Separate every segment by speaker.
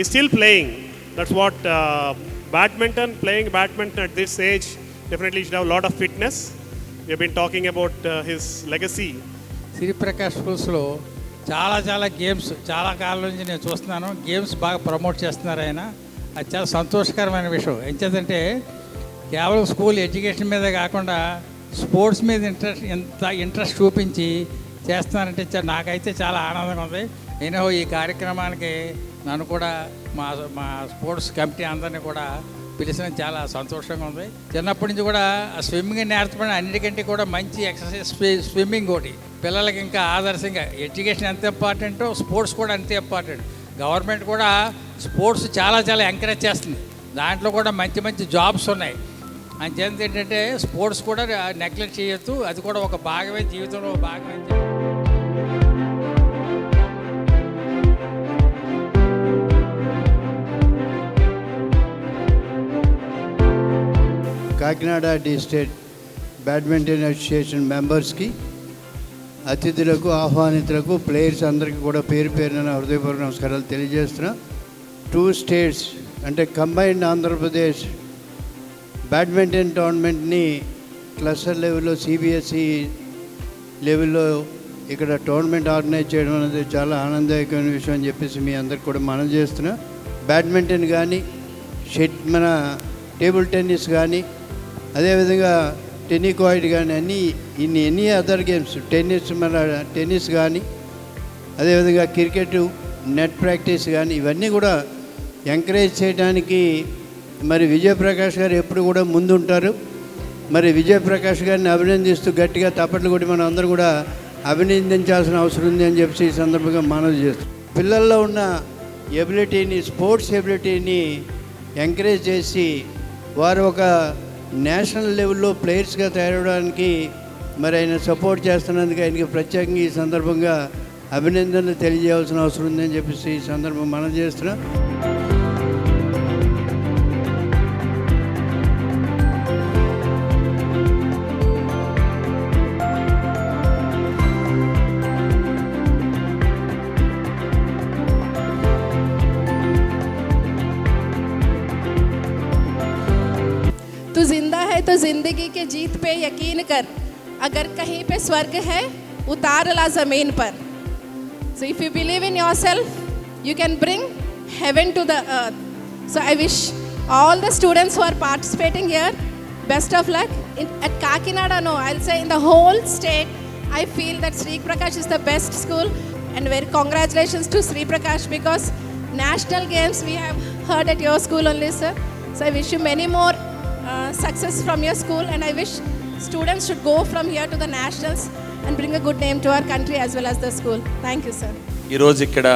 Speaker 1: still playing. That's what playing badminton at this age, definitely should have a lot of fitness. We have been talking about his legacy.
Speaker 2: Shri Prakash స్కూల్స్లో చాలా games చాలా కాలం నుంచి నేను చూస్తున్నాను. Games బాగా promote చేస్తున్నారు ఆయన. అది చాలా సంతోషకరమైన విషయం. ఎంచేతంటే కేవలం స్కూల్ ఎడ్యుకేషన్ మీదే కాకుండా స్పోర్ట్స్ మీద ఇంట్రెస్ట్ చూపించి చేస్తున్నారంటే నాకైతే చాలా ఆనందంగా ఉంది. నేను ఈ కార్యక్రమానికి నన్ను కూడా మా స్పోర్ట్స్ కమిటీ అందరినీ కూడా పిలిచిన చాలా సంతోషంగా ఉంది. చిన్నప్పటి నుంచి కూడా స్విమ్మింగ్ నేర్చుకోవడం అన్నిటికంటే కూడా మంచి ఎక్సర్సైజ్ స్విమ్మింగ్ ఒకటి. పిల్లలకి ఇంకా ఆదర్శంగా ఎడ్యుకేషన్ ఎంత ఇంపార్టెంటో స్పోర్ట్స్ కూడా అంతే ఇంపార్టెంట్. గవర్నమెంట్ కూడా స్పోర్ట్స్ చాలా ఎంకరేజ్ చేస్తుంది. దాంట్లో కూడా మంచి జాబ్స్ ఉన్నాయి. అంచేది ఏంటంటే స్పోర్ట్స్ కూడా నెగ్లెక్ట్ చేయొద్దు. అది కూడా ఒక భాగమే, జీవితంలో భాగమే.
Speaker 3: కాకినాడ డిస్ట్రిక్ట్ బ్యాడ్మింటన్ అసోసియేషన్ మెంబర్స్కి, అతిథులకు, ఆహ్వానితులకు, ప్లేయర్స్ అందరికీ కూడా పేరున హృదయపూర్వక నమస్కారాలు తెలియజేస్తున్నా. 2 స్టేట్స్ అంటే కంబైన్డ్ ఆంధ్రప్రదేశ్ బ్యాడ్మింటన్ టోర్నమెంట్ని క్లస్టర్ లెవెల్లో సిబిఎస్ఈ లెవెల్లో ఇక్కడ టోర్నమెంట్ ఆర్గనైజ్ చేయడం అనేది చాలా ఆనందదాయకమైన విషయం అని చెప్పేసి మీ అందరికి కూడా మనవి చేస్తున్నా. బ్యాడ్మింటన్ కానీ, మన టేబుల్ టెన్నిస్ కానీ, అదేవిధంగా టెన్నికాయిడ్ కానీ, ఎనీ అదర్ గేమ్స్, టెన్నిస్ కానీ, అదేవిధంగా క్రికెట్, నెట్ ప్రాక్టీస్ కానీ, ఇవన్నీ కూడా ఎంకరేజ్ చేయడానికి మరి విజయప్రకాష్ గారు ఎప్పుడు కూడా ముందుంటారు. మరి విజయప్రకాష్ గారిని అభినందిస్తూ గట్టిగా తప్పట్లు కొట్టి మనం అందరూ కూడా అభినందించాల్సిన అవసరం ఉంది అని చెప్పి ఈ సందర్భంగా మనవి చేస్తాం. పిల్లల్లో ఉన్న ఎబిలిటీని, స్పోర్ట్స్ ఎబిలిటీని ఎంకరేజ్ చేసి వారు ఒక నేషనల్ లెవెల్లో ప్లేయర్స్గా తయారవడానికి మరి ఆయన సపోర్ట్ చేస్తున్నందుకు ఆయనకి ప్రత్యేకంగా ఈ సందర్భంగా అభినందనలు తెలియజేయాల్సిన అవసరం ఉందని చెప్పేసి ఈ సందర్భం మనం చేస్తున్నాం.
Speaker 4: तू जिंदा है तो जिंदगी के जीत पे यकीन कर, अगर कहीं पे स्वर्ग है उतार ला ज़मीन पर. So if you believe in yourself, you can bring heaven to the earth. So I wish all the students who are participating here best of luck. At Kakinada, no, I'll say in the whole state, I feel that Sri Prakash is the best school, and very congratulations to Sri Prakash, because national games we have heard at your school only, sir. So I wish you many more success from your school, and I wish students should go from here to the nationals and bring a good name to our country as well as the school. Thank you, sir.
Speaker 5: ఈ రోజు ఇక్కడ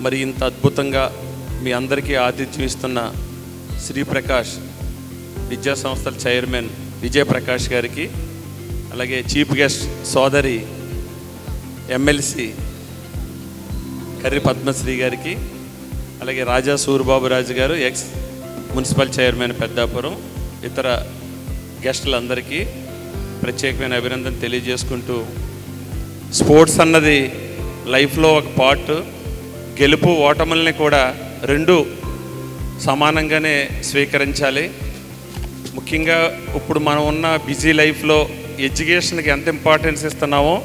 Speaker 5: మరి ఇంత అద్భుతంగా మీ అందరికీ ఆతిథ్యం ఇస్తున్న శ్రీ ప్రకాష్ విద్యా సంస్థల చైర్మన్ విజయప్రకాష్ గారికి, అలాగే చీఫ్ గెస్ట్ సోదరి ఎమ్మెల్సీ కర్రి పద్మశ్రీ గారికి, అలాగే రాజా సూరిబాబు రాజు గారు ఎక్స్ మున్సిపల్ చైర్మన్ పెద్దాపురం, ఇతర గెస్టులందరికీ ప్రత్యేకమైన అభినందన తెలియజేసుకుంటూ, స్పోర్ట్స్ అన్నది లైఫ్లో ఒక పార్ట్. గెలుపు ఓటముల్ని కూడా రెండు సమానంగానే స్వీకరించాలి. ముఖ్యంగా ఇప్పుడు మనం ఉన్న బిజీ లైఫ్లో ఎడ్యుకేషన్కి ఎంత ఇంపార్టెన్స్ ఇస్తున్నామో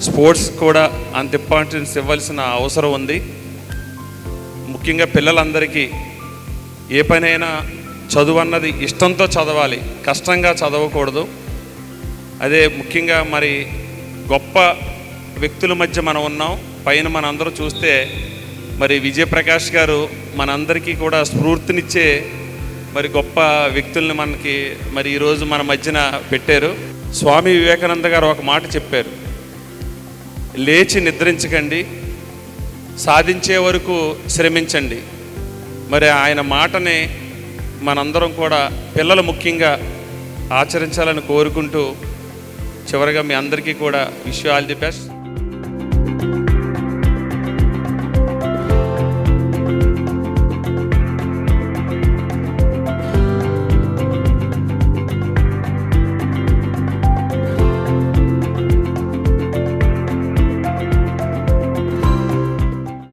Speaker 5: స్పోర్ట్స్ కూడా అంత ఇంపార్టెన్స్ ఇవ్వాల్సిన అవసరం ఉంది. ముఖ్యంగా పిల్లలందరికీ ఏ పనైనా చదువు అన్నది ఇష్టంతో చదవాలి, కష్టంగా చదవకూడదు. అదే ముఖ్యంగా మరి గొప్ప వ్యక్తుల మధ్య మనం ఉన్నాం. పైన మనందరూ చూస్తే మరి విజయప్రకాష్ గారు మనందరికీ కూడా స్ఫూర్తినిచ్చే మరి గొప్ప వ్యక్తుల్ని మనకి మరి ఈరోజు మన మధ్యన పెట్టారు. స్వామి వివేకానంద గారు ఒక మాట చెప్పారు, లేచి నిద్రించకండి, సాధించే వరకు శ్రమించండి. మరి ఆయన మాటని మనందరం కూడా పిల్లలు ముఖ్యంగా ఆచరించాలని కోరుకుంటూ చివరిగా మీ అందరికీ కూడా wish you all the best.